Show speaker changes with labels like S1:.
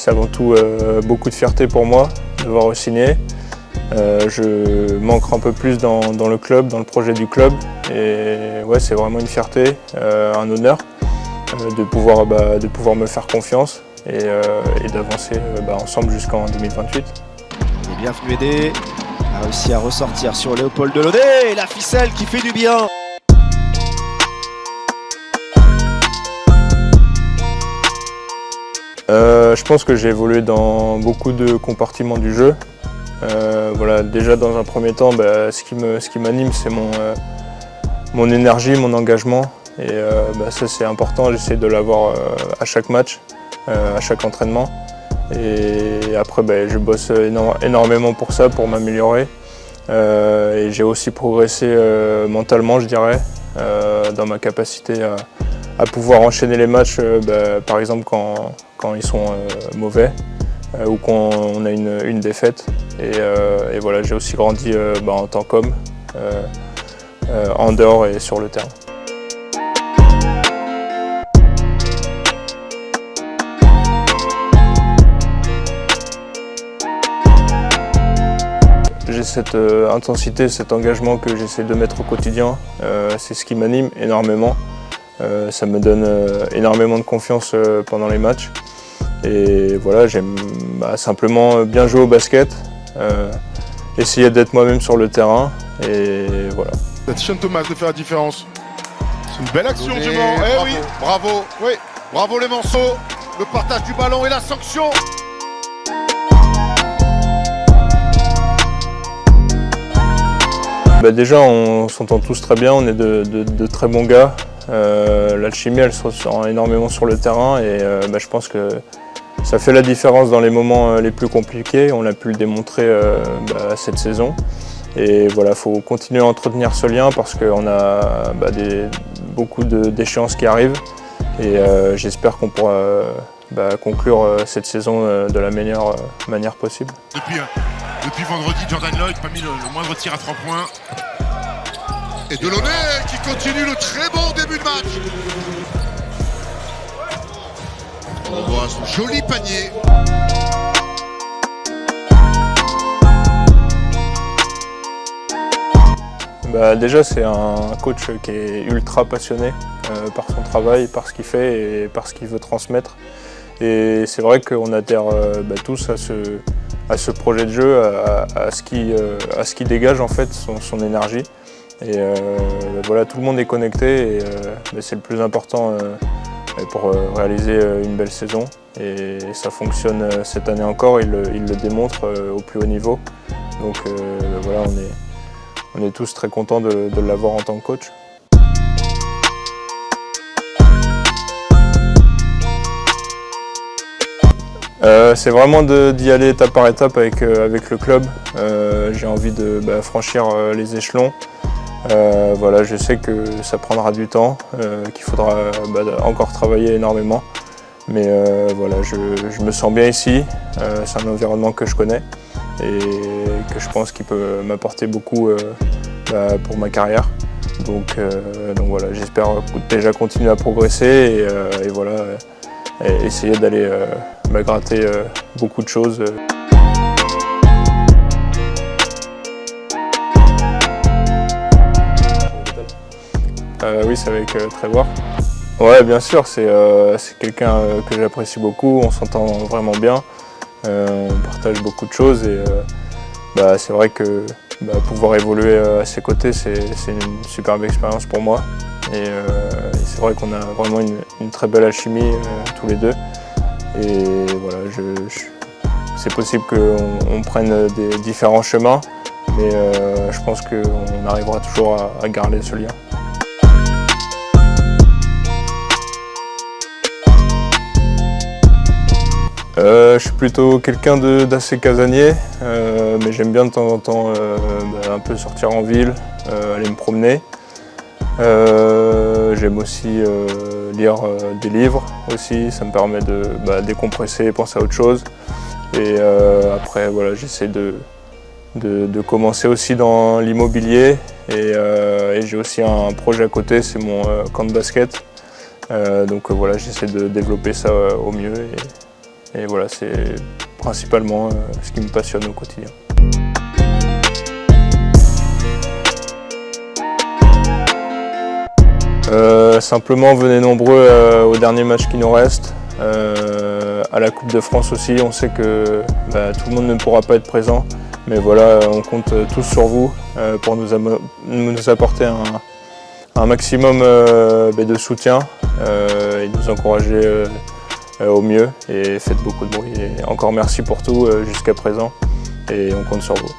S1: c'est avant tout beaucoup de fierté pour moi d'avoir re-signé. Je m'ancre un peu plus dans le club, dans le projet du club. Et ouais, c'est vraiment une fierté, un honneur de pouvoir me faire confiance et d'avancer ensemble jusqu'en 2028.
S2: Il est bien fluidé, a réussi à ressortir sur Léopold Delaunay et la ficelle qui fait du bien.
S1: Je pense que j'ai évolué dans beaucoup de compartiments du jeu. Voilà, déjà dans un premier temps, ce qui m'anime, c'est mon énergie, mon engagement. Et ça c'est important, j'essaie de l'avoir à chaque match, à chaque entraînement. Et après je bosse énormément pour ça, pour m'améliorer. Et j'ai aussi progressé mentalement, je dirais, dans ma capacité à pouvoir enchaîner les matchs, par exemple quand ils sont mauvais ou quand on a une défaite. Et voilà, j'ai aussi grandi en tant qu'homme, en dehors et sur le terrain. J'ai cette intensité, cet engagement que j'essaie de mettre au quotidien. C'est ce qui m'anime énormément. Ça me donne énormément de confiance pendant les matchs. Et voilà, j'aime simplement bien jouer au basket, essayer d'être moi-même sur le terrain. Et voilà.
S3: C'est Sean Thomas de faire la différence. C'est une belle action du Mans. Eh oui, bravo, oui, bravo les Manceaux. Le partage du ballon et la sanction.
S1: Déjà, on s'entend tous très bien, on est de très bons gars. L'alchimie, elle se ressent énormément sur le terrain et je pense que ça fait la différence dans les moments les plus compliqués. On a pu le démontrer cette saison. Et voilà, il faut continuer à entretenir ce lien parce qu'on a beaucoup d'échéances qui arrivent. Et j'espère qu'on pourra conclure cette saison de la meilleure manière possible.
S4: Depuis vendredi, Jordan Lloyd n'a pas mis le moindre tir à 3 points.
S3: Et Delaunay qui continue le très bon début de match. On voit son joli panier.
S1: Déjà, c'est un coach qui est ultra passionné par son travail, par ce qu'il fait et par ce qu'il veut transmettre. Et c'est vrai qu'on adhère tous à ce projet de jeu, à ce qui dégage en fait son énergie. Et voilà, tout le monde est connecté et c'est le plus important pour réaliser une belle saison. Et ça fonctionne cette année encore, il le démontre au plus haut niveau. Donc voilà, on est tous très contents de l'avoir en tant que coach. C'est vraiment d'y aller étape par étape avec le club. J'ai envie de franchir les échelons. Voilà, je sais que ça prendra du temps, qu'il faudra encore travailler énormément. Mais voilà, je me sens bien ici. C'est un environnement que je connais et que je pense qu'il peut m'apporter beaucoup pour ma carrière. Donc voilà, j'espère déjà continuer à progresser et voilà, et essayer d'aller gratter beaucoup de choses. Oui, c'est avec Trevor. Ouais, bien sûr, c'est quelqu'un que j'apprécie beaucoup, on s'entend vraiment bien, on partage beaucoup de choses et c'est vrai que pouvoir évoluer à ses côtés, c'est une superbe expérience pour moi. Et c'est vrai qu'on a vraiment une très belle alchimie tous les deux. Et voilà, c'est possible qu'on prenne des différents chemins, mais je pense qu'on arrivera toujours à garder ce lien. Je suis plutôt quelqu'un d'assez casanier, mais j'aime bien de temps en temps un peu sortir en ville, aller me promener. J'aime aussi lire des livres aussi, ça me permet de décompresser, penser à autre chose. Et après voilà, j'essaie de commencer aussi dans l'immobilier et j'ai aussi un projet à côté, c'est mon camp de basket. Donc voilà, j'essaie de développer ça au mieux Et voilà, c'est principalement ce qui me passionne au quotidien. Simplement, venez nombreux au dernier match qui nous reste. À la Coupe de France aussi, on sait que tout le monde ne pourra pas être présent. Mais voilà, on compte tous sur vous pour nous apporter un maximum de soutien et nous encourager au mieux. Et faites beaucoup de bruit. Et encore merci pour tout jusqu'à présent et on compte sur vous.